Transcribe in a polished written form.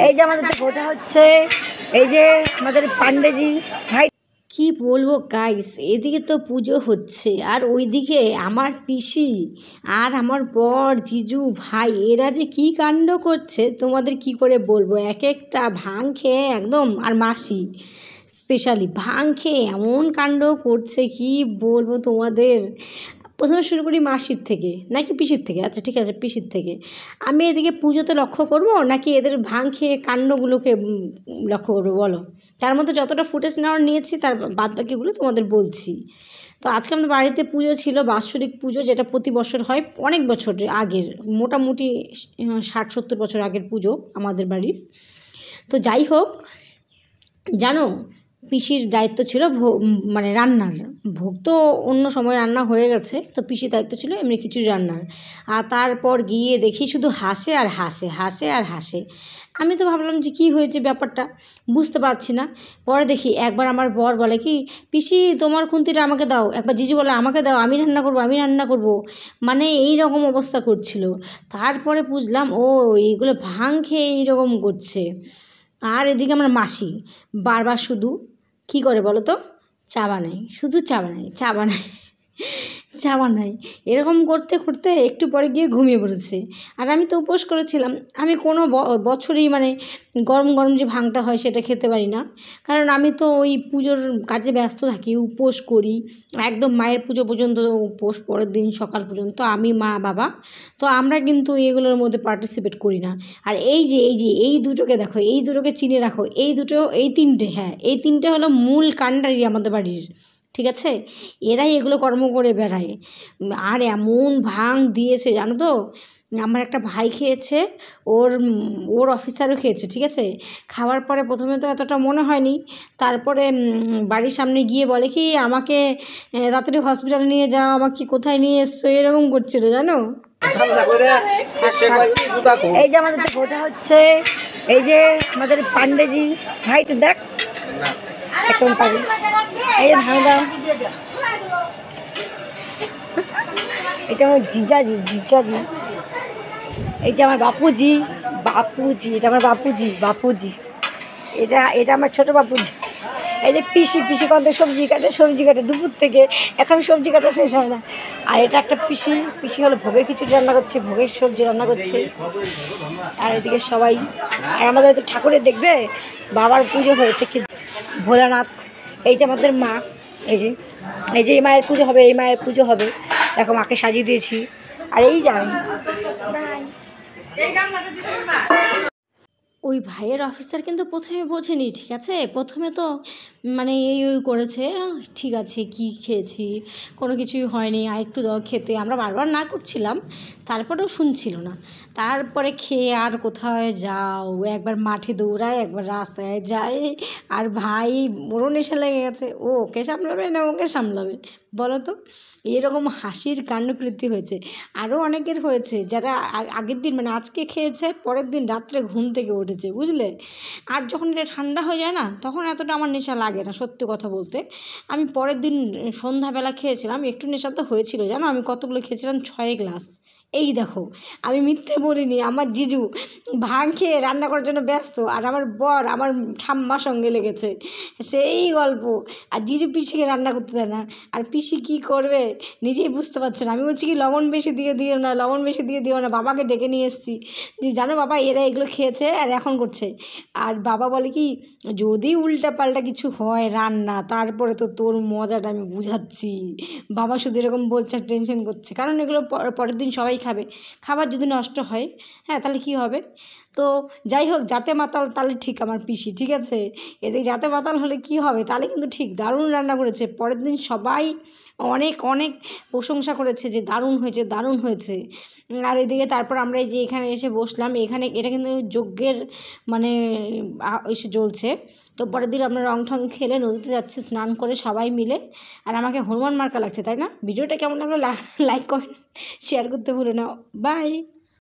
এই যে আমাদের ভোটা হচ্ছে, এই যে আমাদের পান্ডেজি ভাই। কি বলবো গাইস, এদিকে তো পুজো হচ্ছে আর ওইদিকে আমার পিসি আর আমার বর জিজু ভাই এরা যে কি কাণ্ড করছে তোমাদের কি করে বলবো। এক একটা ভাং খেয়ে একদম, আর মাসি স্পেশালি ভাং খেয়ে এমন কাণ্ড করছে কি বলবো তোমাদের। প্রথমে শুরু করি মাসির থেকে নাকি পিসির থেকে? আচ্ছা ঠিক আছে, পিসির থেকে। আমি এদিকে পুজোতে লক্ষ্য করব নাকি এদের ভাং খেয়ে কাণ্ডগুলোকে লক্ষ্য করবো বলো? তার মধ্যে যতটা ফুটেজ নেওয়ার নিয়েছি তার বাদবাকিগুলো তোমাদের বলছি। তো আজকে আমাদের বাড়িতে পুজো ছিল, বাৎসরিক পুজো, যেটা প্রতি বছর হয়, অনেক বছর আগের, মোটামুটি 60-70 বছর আগের পুজো আমাদের বাড়ির। তো যাই হোক, জানো পিসির দায়িত্ব ছিল মানে রান্নার। ভোগ তো অন্য সময় রান্না হয়ে গেছে, তো পিসির দায়িত্ব ছিল এমনি কিছু রান্নার। আর তারপর গিয়ে দেখি শুধু হাসে আর হাসে, হাসে আর হাসে। আমি তো ভাবলাম যে কী হয়েছে ব্যাপারটা, বুঝতে পারছি না। পরে দেখি একবার আমার বর বলে কি, পিসি তোমার খুন্তিটা আমাকে দাও, একবার জিজু বলে আমাকে দাও, আমি রান্না করবো, আমি রান্না করবো, মানে এই রকম অবস্থা করছিল। তারপরে বুঝলাম ও এইগুলো ভাং খেয়ে এইরকম করছে। আর এদিকে আমার মাসি বারবার শুধু কী করে বলো তো, চা বানাই, শুধু চা বানাই, চা বানাই, চা বানাই, এরকম করতে করতে একটু পরে গিয়ে ঘুমিয়ে পড়েছে। আর আমি তো উপোস করেছিলাম, আমি কোনো বছরই মানে গরম গরম যে ভাংটা হয় সেটা খেতে পারি না, কারণ আমি তো ওই পুজোর কাজে ব্যস্ত থাকি, উপোস করি একদম মায়ের পুজো পর্যন্ত, উপোস পরের দিন সকাল পর্যন্ত আমি, মা, বাবা। তো আমরা কিন্তু এগুলোর মধ্যে পার্টিসিপেট করি না। আর এই দুটোকে দেখো, এই দুটোকে চিনে রাখো, এই দুটো, এই তিনটে, হ্যাঁ এই তিনটে হলো মূল কাণ্ডারি আমাদের বাড়ির, ঠিক আছে? এরাই এগুলো কর্ম করে বেড়ায়। আর এমন ভাং দিয়েছে জানো তো, আমার একটা ভাই খেয়েছে, ওর অফিসারও খেয়েছে, ঠিক আছে? খাওয়ার পরে প্রথমে তো এতটা মনে হয়নি, তারপরে বাড়ির সামনে গিয়ে বলে কি আমাকে তাড়াতাড়ি হসপিটালে নিয়ে যাও, আমাকে কোথায় নিয়ে এসছো, এরকম করছিল জানো। এই যে আমাদের ভোটা হচ্ছে, এই যে আমাদের পান্ডেজি ভাই, তো দেখ একদম পারি, এই যে ভাঙা, এটা আমার জিজাজি, জিজাজি, এই যে আমার বাপুজি, বাপুজি, এটা আমার বাপুজি, বাপুজি, এটা আমার ছোটো বাপুজি। এই যে পিসি, পিসি কত সবজি কাটে, সবজি কাটে দুপুর থেকে, এখন সবজি কাটা শেষ হয় না। আর এটা একটা পিসি, পিসি হলো ভোগের খিচুড়ি রান্না করছে, ভোগের সবজি রান্না করছে। আর এদিকে সবাই, আর আমাদের তো ঠাকুরের দেখবে বাবার পুজো হয়েছে কি ভোলানাথ। এই যে আমাদের মা, এই যে এই মায়ের পুজো হবে, এই মায়ের পুজো হবে, দেখো মাকে সাজিয়ে দিয়েছি। আর এই যাই ওই ভাইয়ের অফিসার কিন্তু প্রথমে বোঝেনি, ঠিক আছে? প্রথমে তো মানে ওই করেছে, ঠিক আছে কি খেয়েছি, কোনো কিছুই হয়নি, আর একটু দাও খেতে, আমরা বারবার না করছিলাম, তারপরেও শুনছিল না। তারপরে খেয়ে আর কোথায় যাও, একবার মাঠে দৌড়ায়, একবার রাস্তায় যায়। আর ভাই ওরও নেশা লেগে গেছে, ও ওকে সামলাবে না ওকে সামলাবে বলো তো? এরকম হাসির কাণ্ডকীর্তি হয়েছে। আরও অনেকের হয়েছে যারা আগের দিন মানে আজকে খেয়েছে, পরের দিন রাত্রে ঘুম থেকে উঠেছে, বুঝলে? আর যখন এটা ঠান্ডা হয়ে যায় না, তখন এতটা আমার নেশা লাগে না, সত্যি কথা বলতে। আমি পরের দিন সন্ধ্যাবেলা খেয়েছিলাম, একটু নেশা তো হয়েছিল জানো, আমি কতগুলো খেয়েছিলাম, 6 গ্লাস। এই দেখো আমি মিথ্যে বলিনি, আমার জিজু ভাং খেয়ে রান্না করার জন্য ব্যস্ত, আর আমার বর আমার ঠাম্মার সঙ্গে লেগেছে, সেই গল্প। আর জিজু পিসিকে রান্না করতে দেয় না, আর পিসি কী করবে নিজেই বুঝতে পারছে না। আমি বলছি কি লবণ বেশি দিয়ে দিও না, লবণ বেশি দিয়ে দিও না, বাবাকে ডেকে নিয়ে এসেছি যে জানো বাবা এরা এগুলো খেয়েছে আর এখন করছে। আর বাবা বলে কি, যদি উল্টা পাল্টা কিছু হয় রান্না, তারপরে তো তোর মজাটা আমি বুঝাচ্ছি। বাবা শুধু এরকম বলছে, টেনশন করছে, কারণ এগুলো পরের দিন সবাই খাবে, খাবার যদি নষ্ট হয় হ্যাঁ তাহলে কী হবে? তো যাই হোক, যাতে মাতাল তাহলে ঠিক আমার পিসি, ঠিক আছে? এতে যাতে মাতাল হলে কি হবে, তাহলে কিন্তু ঠিক দারুণ রান্না করেছে। পরের দিন সবাই অনেক অনেক প্রশংসা করেছে যে দারুণ হয়েছে, দারুণ হয়েছে। আর এদিকে তারপর আমরা এই যে এখানে এসে বসলাম, এখানে এটা কিন্তু যজ্ঞের মানে এসে জ্বলছে। তো পরের দিন আমরা রং ঠং খেলে নদীতে যাচ্ছি স্নান করে সবাই মিলে। আর আমাকে হনুমান মার্কা লাগছে, তাই না? ভিডিওটা কেমন লাগলো লাইক কমেন্ট শেয়ার করতে ভুলো না। বাই।